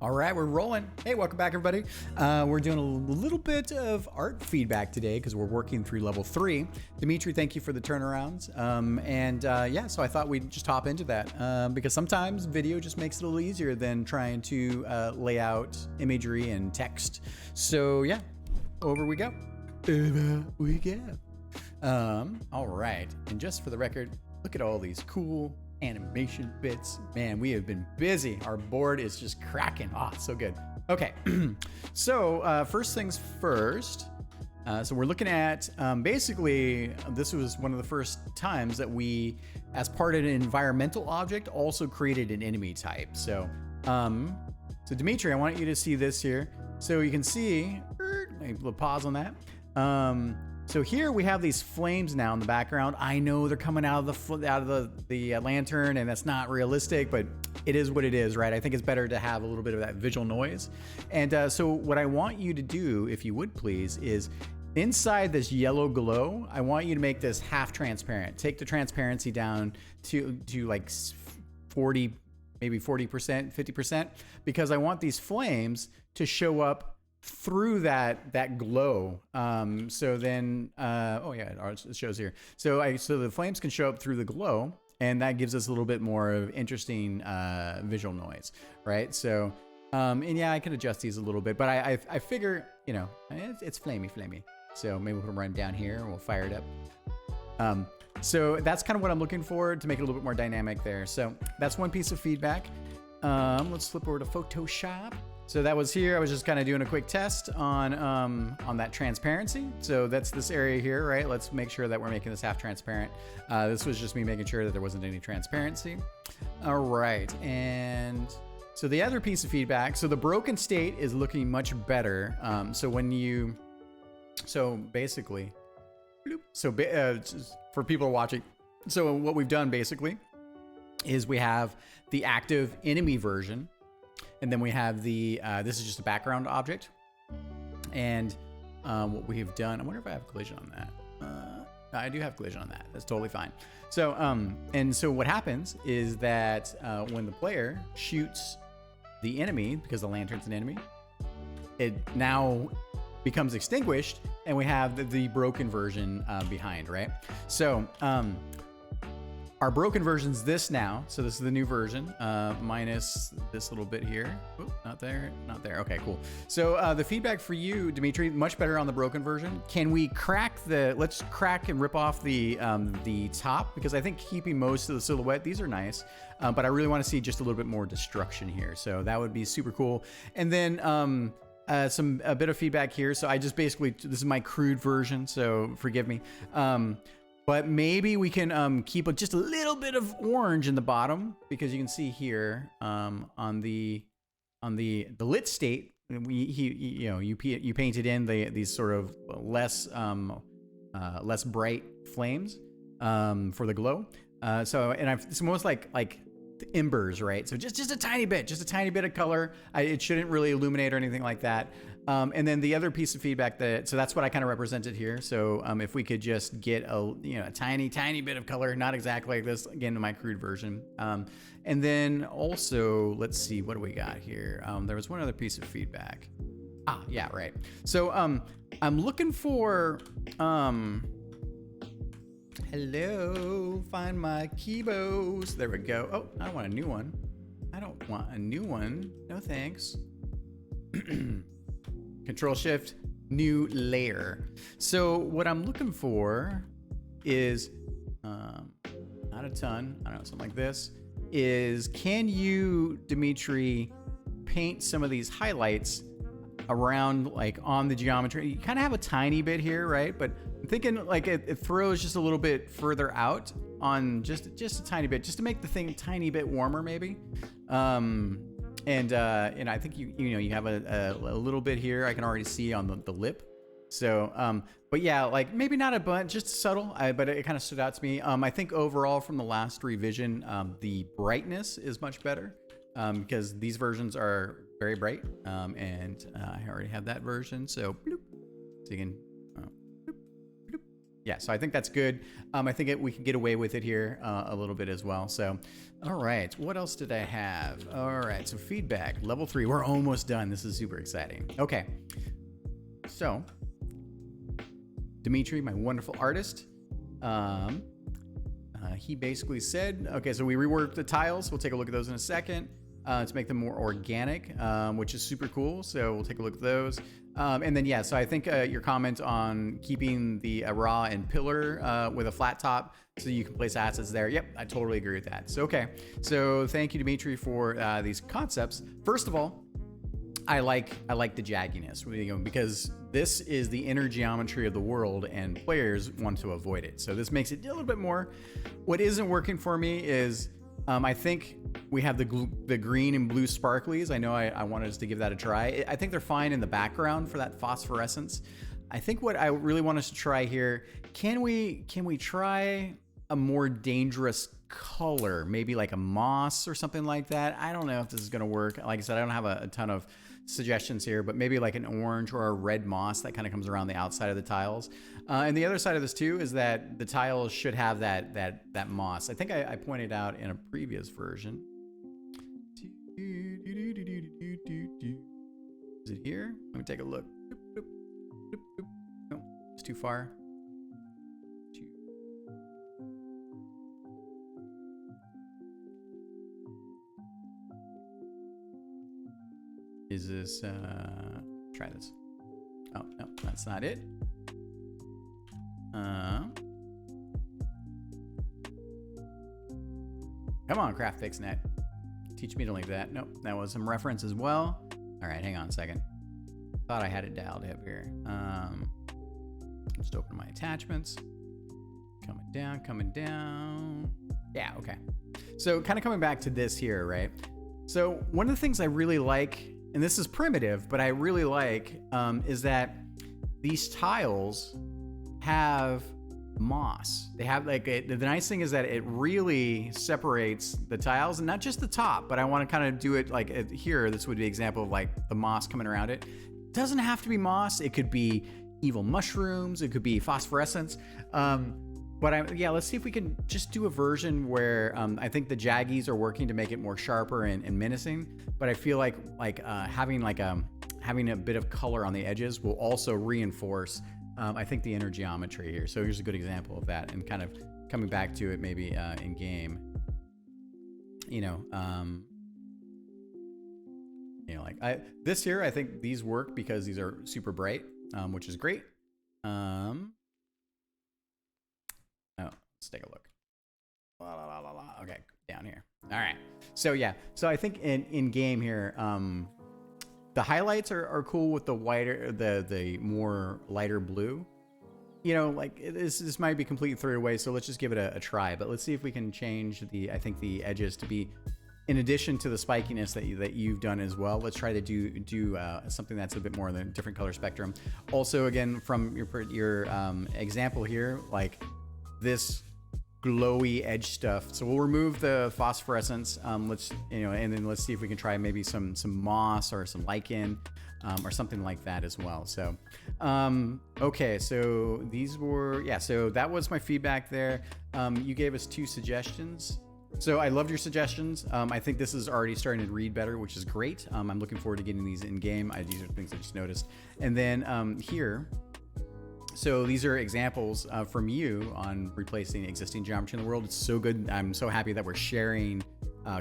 All right, we're rolling. Hey, welcome back, everybody. We're doing a little bit of art feedback today because we're working through level 3. Dimitri, thank you for the turnarounds. Yeah, so I thought we'd just hop into that because sometimes video just makes it a little easier than trying to lay out imagery and text. So yeah, over we go. Over we go. All right, and just for the record, look at all these cool animation bits. Man, we have been busy. Our board is just cracking. Ah, so good. Okay, so first things first. So we're looking at basically this was one of the first times that we, as part of an environmental object, also created an enemy type. So Dimitri, I want you to see this here. So you can see, maybe we'll pause on that. So here we have these flames now in the background. I know they're coming out of the lantern, and that's not realistic, but it is what it is, right? I think it's better to have a little bit of that visual noise. And so what I want you to do, if you would please, is inside this yellow glow, I want you to make this half transparent. Take the transparency down to like 40, maybe 40%, 50%, because I want these flames to show up through that glow. So then, oh yeah, it shows here. So the flames can show up through the glow, and that gives us a little bit more of interesting visual noise, right? So, and yeah, I can adjust these a little bit, but I figure, you know, it's flamey. So maybe we'll run down here and we'll fire it up. So that's kind of what I'm looking for to make it a little bit more dynamic there. So that's one piece of feedback. Let's flip over to Photoshop. So that was here. I was just kind of doing a quick test on that transparency. So that's this area here, right? Let's make sure that we're making this half transparent. This was just me making sure that there wasn't any transparency. All right, and so the other piece of feedback. So the broken state is looking much better. So basically, for people watching, so what we've done basically is we have the active enemy version. And then we have the, this is just a background object. And what we have done, I wonder if I have collision on that. I do have collision on that. That's totally fine. So, and so what happens is that when the player shoots the enemy, because the lantern's an enemy, it now becomes extinguished, and we have the broken version behind, right? So, our broken version's this now. So this is the new version, minus this little bit here. Oop, not there. Okay, cool. So the feedback for you, Dimitri, much better on the broken version. Can we let's crack and rip off the top, because I think keeping most of the silhouette, these are nice, but I really want to see just a little bit more destruction here. So that would be super cool. And then a bit of feedback here. So I just basically, this is my crude version, so forgive me. But maybe we can keep just a little bit of orange in the bottom, because you can see here on the lit state, you painted in these sort of less bright flames for the glow. It's almost like embers, right? So just a tiny bit of color. It shouldn't really illuminate or anything like that. And then the other piece of feedback so that's what I kind of represented here. So if we could just get a tiny bit of color, not exactly like this, again, in my crude version. And then also, let's see, what do we got here? There was one other piece of feedback. Yeah, right. So I'm looking for, hello, find my keyboards. There we go. Oh, I don't want a new one. No thanks. Control Shift, new layer. So what I'm looking for is, not a ton, I don't know, something like this, is can you, Dimitri, paint some of these highlights around, like on the geometry? You kind of have a tiny bit here, right? But I'm thinking like it throws just a little bit further out on just a tiny bit, just to make the thing a tiny bit warmer maybe. And I think you have a little bit here I can already see on the lip. So, but yeah, like maybe not a bunch, just subtle, but it kind of stood out to me. I think overall from the last revision, the brightness is much better because these versions are very bright, and I already have that version. So, bloop. So you can, bloop, bloop. Yeah, so I think that's good. I think we can get away with it here a little bit as well. So, all right, what else did I have? All right, so feedback, level 3. We're almost done. This is super exciting. Okay, so Dimitri, my wonderful artist, he basically said, okay, so we reworked the tiles. We'll take a look at those in a second to make them more organic, which is super cool. So we'll take a look at those. And then, yeah, so I think your comment on keeping the raw and pillar with a flat top so you can place assets there. Yep, I totally agree with that. So, okay. So thank you, Dimitri, for these concepts. First of all, I like the jagginess, because this is the inner geometry of the world and players want to avoid it. So this makes it a little bit more. What isn't working for me is I think we have the green and blue sparklies. I know I wanted us to give that a try. I think they're fine in the background for that phosphorescence. I think what I really want us to try here, can we try a more dangerous color, maybe like a moss or something like that? I don't know if this is going to work. Like I said, I don't have a ton of suggestions here, but maybe like an orange or a red moss that kind of comes around the outside of the tiles. And the other side of this too is that the tiles should have that moss. I think I pointed out in a previous version. Is it here? Let me take a look. No, it's too far. Is this, try this. Oh, no, that's not it. Come on, CraftFixNet. Teach me to leave that. Nope, that was some reference as well. All right, hang on a second. Thought I had it dialed up here. Just open my attachments. Coming down. Yeah, okay. So kind of coming back to this here, right? So one of the things I really like, and this is primitive, but I really like, is that these tiles have moss. They have like, the nice thing is that it really separates the tiles, and not just the top, but I want to kind of do it like here. This would be an example of like the moss coming around it. It doesn't have to be moss. It could be evil mushrooms. It could be phosphorescence. But yeah, let's see if we can just do a version where I think the jaggies are working to make it more sharper and menacing. But I feel like having a bit of color on the edges will also reinforce, I think, the inner geometry here. So here's a good example of that, and kind of coming back to it maybe in game. This here, I think these work because these are super bright, which is great. Let's take a look. Okay, down here. All right. So yeah. So I think in game here, the highlights are cool with the whiter, the more lighter blue. Like this might be completely thrown away. So let's just give it a try. But let's see if we can change the edges to be, in addition to the spikiness that you've done as well. Let's try to do something that's a bit more than a different color spectrum. Also, again, from your example here, like this glowy edge stuff. So we'll remove the phosphorescence. And then let's see if we can try maybe some moss or some lichen or something like that as well. So, okay. So these were, yeah. So that was my feedback there. You gave us 2 suggestions. So I loved your suggestions. I think this is already starting to read better, which is great. I'm looking forward to getting these in game. These are things I just noticed. And then here, so these are examples from you on replacing existing geometry in the world. It's so good. I'm so happy that we're sharing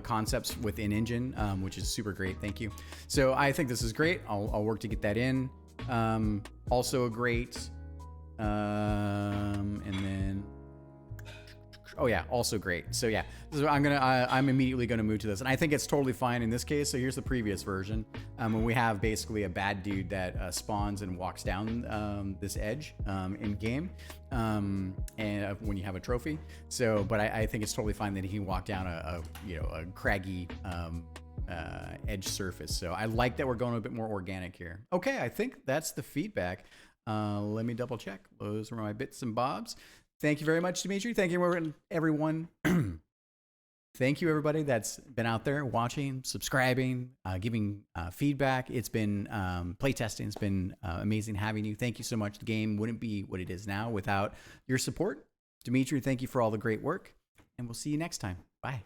concepts within Engine, which is super great. Thank you. So I think this is great. I'll work to get that in. Also a great, and then, oh yeah, also great. So yeah, I'm immediately gonna move to this, and I think it's totally fine in this case. So here's the previous version, when we have basically a bad dude that spawns and walks down this edge in game, and when you have a trophy. So, but I think it's totally fine that he can walk down a craggy edge surface. So I like that we're going a bit more organic here. Okay, I think that's the feedback. Let me double check. Those were my bits and bobs. Thank you very much, Dimitri. Thank you, everyone. Thank you, everybody that's been out there watching, subscribing, giving feedback. It's been playtesting. It's been amazing having you. Thank you so much. The game wouldn't be what it is now without your support. Dimitri, thank you for all the great work, and we'll see you next time. Bye.